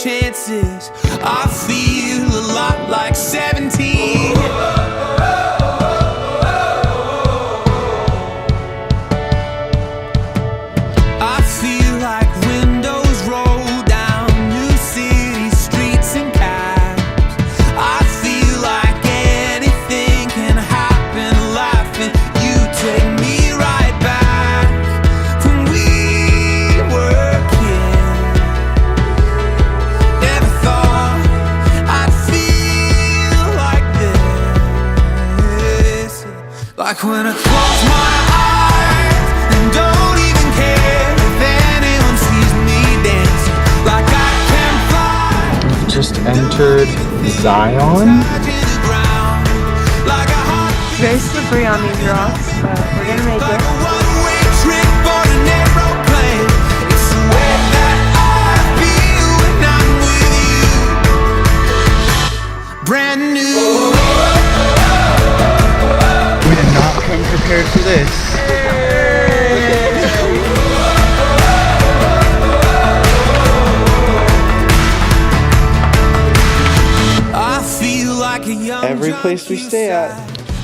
chances. I feel a lot like 17. I feel like windows roll down new city streets and cabs. I feel like anything can happen, laughing. You take me right back when we were kids. Never thought I'd feel like this. Like when I close my eyes and don't even care if anyone sees me dancing. Like I can fly. Just entered Zion. Like a heart Very slippery on these rocks, but we're gonna make it. one-way trip on an aeroplane. It's the way that I feel when I'm with you. Brand new. We did not come prepared for this. I feel like a young Every place we stay at,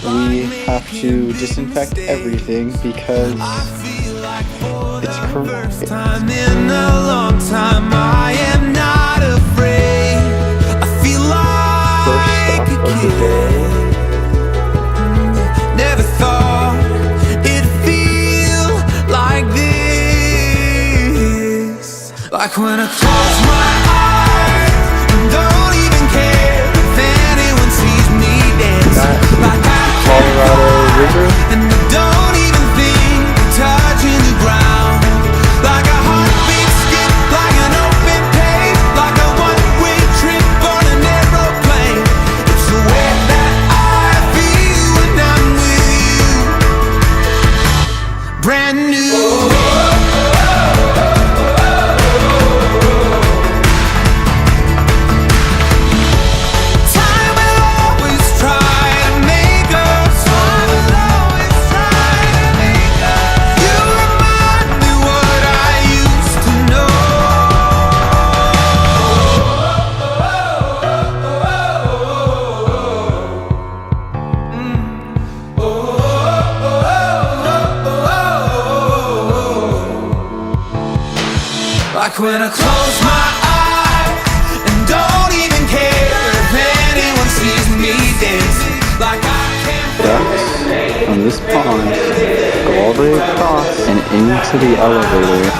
we have to disinfect everything because it's corona. time in a long time. I am not afraid. I feel like First a stop of the kid. day. Never thought it'd feel like this. Like when I close my eyes and don't even care if anyone sees me dancing. Like I Colorado River. and I don't even think of touching the ground. Like a heartbeat skip, like an open page, like a one-way trip on an aeroplane. It's the way that I feel when I'm with you. Brand new. Time will always try to make us. Time will always try to make us. You remind me what I used to know. Like when I close my eyes and don't even care if anyone sees me dancing. Like I can't Ducks from this pond go all the way across and into the elevator.